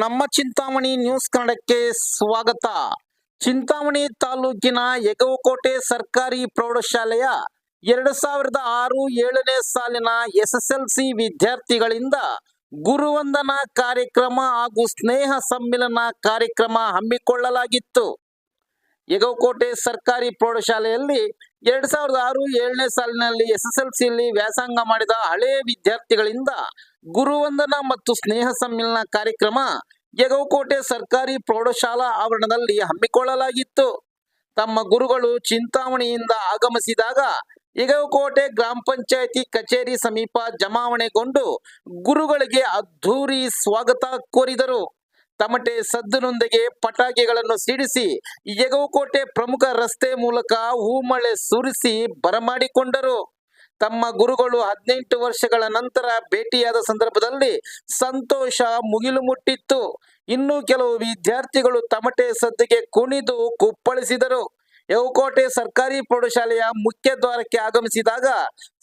ನಮ್ಮ ಚಿಂತಾಮಣಿ ನ್ಯೂಸ್ ಕನ್ನಡಕ್ಕೆ ಸ್ವಾಗತ. ಚಿಂತಾಮಣಿ ತಾಲೂಕಿನ ಯಗವಕೋಟೆ ಸರ್ಕಾರಿ ಪ್ರೌಢಶಾಲೆಯ 2006-7ನೇ ಸಾಲಿನ SSLC ವಿದ್ಯಾರ್ಥಿಗಳಿಂದ ಗುರುವಂದನಾ ಕಾರ್ಯಕ್ರಮ ಹಾಗೂ ಸ್ನೇಹ ಸಮ್ಮಿಲನ ಕಾರ್ಯಕ್ರಮ ಹಮ್ಮಿಕೊಳ್ಳಲಾಗಿತ್ತು. ಯಗವಕೋಟೆ ಸರ್ಕಾರಿ ಪ್ರೌಢಶಾಲೆಯಲ್ಲಿ 2006-7ನೇ ಸಾಲಿನಲ್ಲಿ SSLCಯಲ್ಲಿ ವ್ಯಾಸಂಗ ಮಾಡಿದ ಹಳೆಯ ವಿದ್ಯಾರ್ಥಿಗಳಿಂದ ಗುರುವಂದನಾ ಮತ್ತು ಸ್ನೇಹ ಸಮ್ಮಿಲನ ಕಾರ್ಯಕ್ರಮ ಯಗವಕೋಟೆ ಸರ್ಕಾರಿ ಪ್ರೌಢಶಾಲಾ ಆವರಣದಲ್ಲಿ ಹಮ್ಮಿಕೊಳ್ಳಲಾಗಿತ್ತು. ತಮ್ಮ ಗುರುಗಳು ಚಿಂತಾಮಣಿಯಿಂದ ಆಗಮಿಸಿದಾಗ ಯಗವಕೋಟೆ ಗ್ರಾಮ ಪಂಚಾಯಿತಿ ಕಚೇರಿ ಸಮೀಪ ಜಮಾವಣೆಗೊಂಡು ಗುರುಗಳಿಗೆ ಅದ್ಧೂರಿ ಸ್ವಾಗತ ಕೋರಿದರು. ತಮಟೆ ಸದ್ದಿನೊಂದಿಗೆ ಪಟಾಕಿಗಳನ್ನು ಸಿಡಿಸಿ ಯಗವಕೋಟೆ ಪ್ರಮುಖ ರಸ್ತೆ ಮೂಲಕ ಹೂಮಳೆ ಸುರಿಸಿ ಬರಮಾಡಿಕೊಂಡರು. ತಮ್ಮ ಗುರುಗಳು 18 ವರ್ಷಗಳ ನಂತರ ಭೇಟಿಯಾದ ಸಂದರ್ಭದಲ್ಲಿ ಸಂತೋಷ ಮುಗಿಲು ಮುಟ್ಟಿತ್ತು. ಇನ್ನು ಕೆಲವು ವಿದ್ಯಾರ್ಥಿಗಳು ತಮಟೆ ಸದ್ದಿಗೆ ಕುಣಿದು ಕುಪ್ಪಳಿಸಿದರು. ಯಗವಕೋಟೆ ಸರ್ಕಾರಿ ಪ್ರೌಢಶಾಲೆಯ ಮುಖ್ಯ ದ್ವಾರಕ್ಕೆ ಆಗಮಿಸಿದಾಗ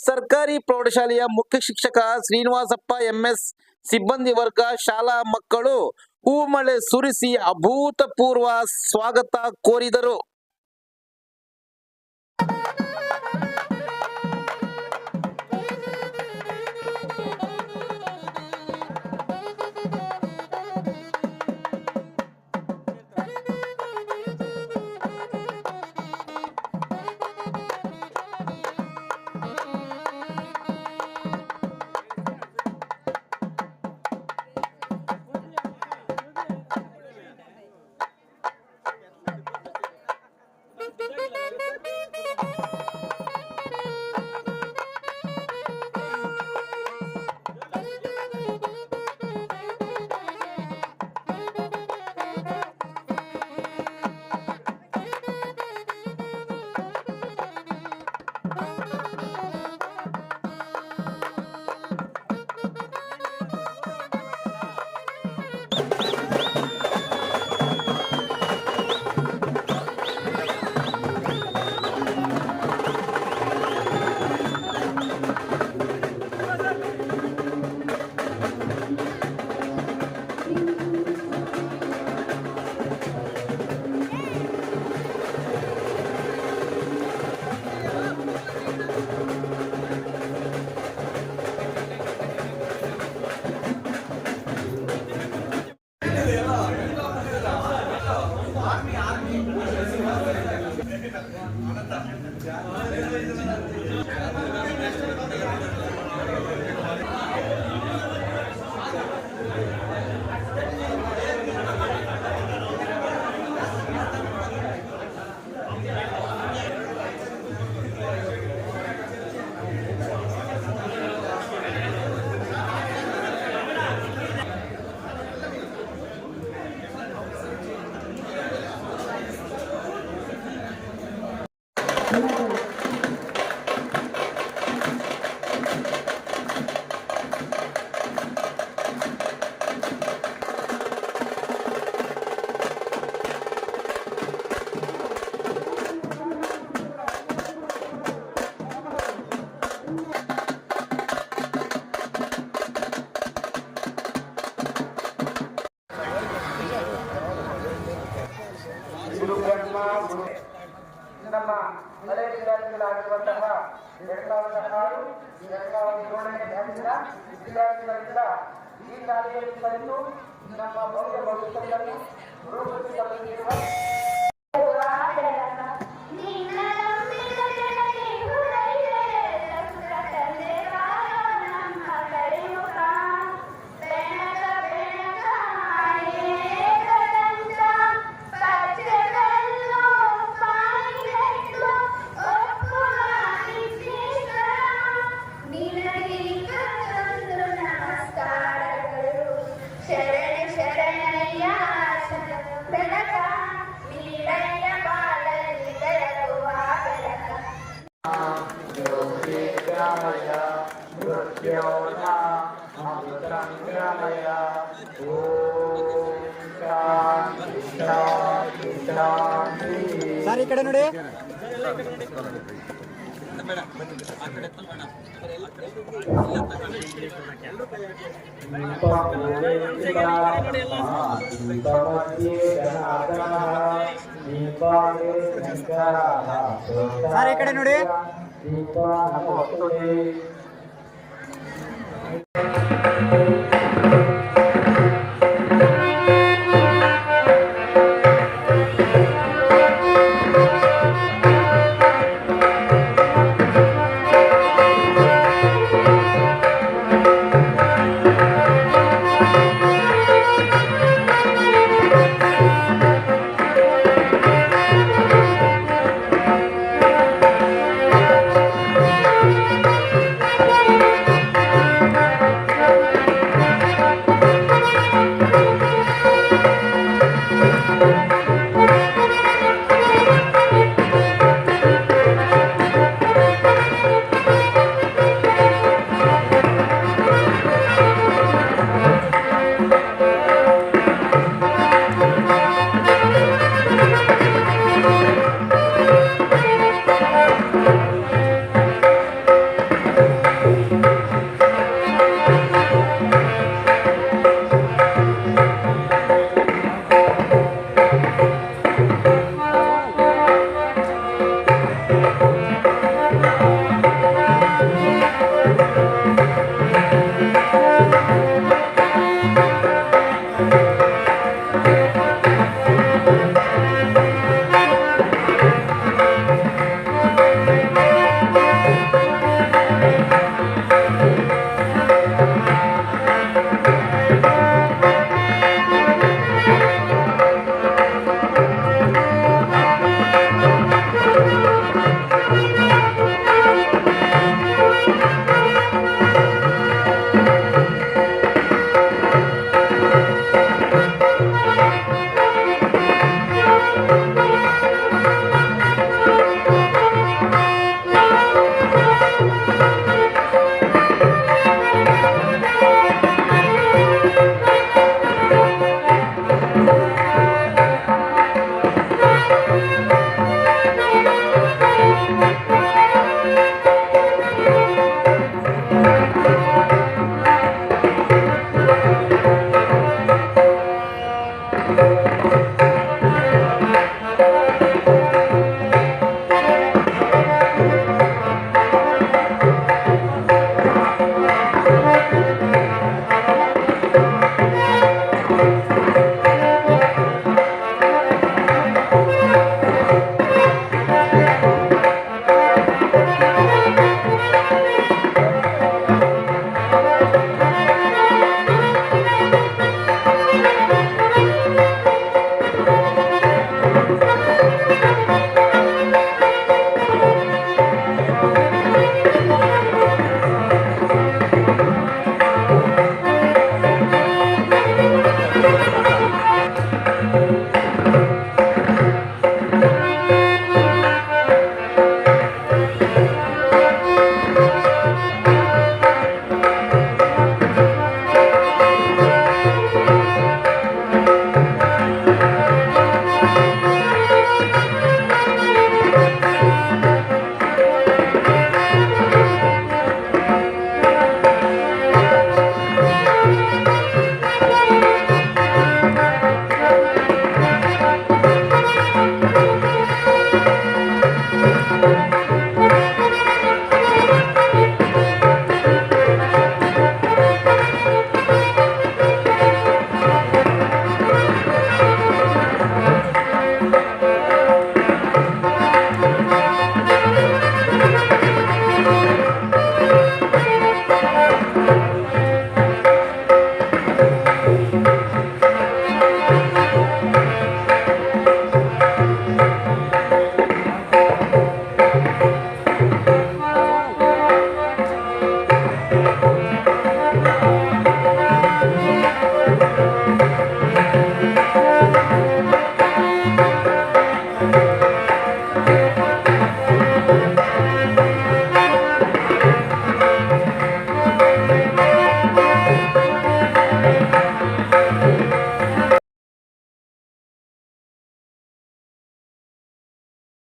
ಸರ್ಕಾರಿ ಪ್ರೌಢಶಾಲೆಯ ಮುಖ್ಯ ಶಿಕ್ಷಕ ಶ್ರೀನಿವಾಸಪ್ಪ MS, ಸಿಬ್ಬಂದಿ ವರ್ಗ, ಶಾಲಾ ಮಕ್ಕಳು ಹೂಮಳೆ ಸುರಿಸಿ ಅಭೂತಪೂರ್ವ ಸ್ವಾಗತ ಕೋರಿದರು. ನಮ್ಮ ಹಳೆಯ ವಿದ್ಯಾರ್ಥಿಗಳಾಗಿರುವಂತಹ 2006-2007ನೇ ಬ್ಯಾಚಿನ ವಿದ್ಯಾರ್ಥಿಗಳಿಂದ ಈ ಶಾಲೆಯಲ್ಲಿ ಕಲಿತು ನಮ್ಮ ಭವ್ಯ ಭವಿಷ್ಯವನ್ನು ರೂಪಿಸಿಕೊಳ್ಳುತ್ತಿರುವ ಸರ್ ಈ ಕಡೆ ನೋಡಿ. ಸರ್ ಈ ಕಡೆ ನೋಡಿ. ದೀಪ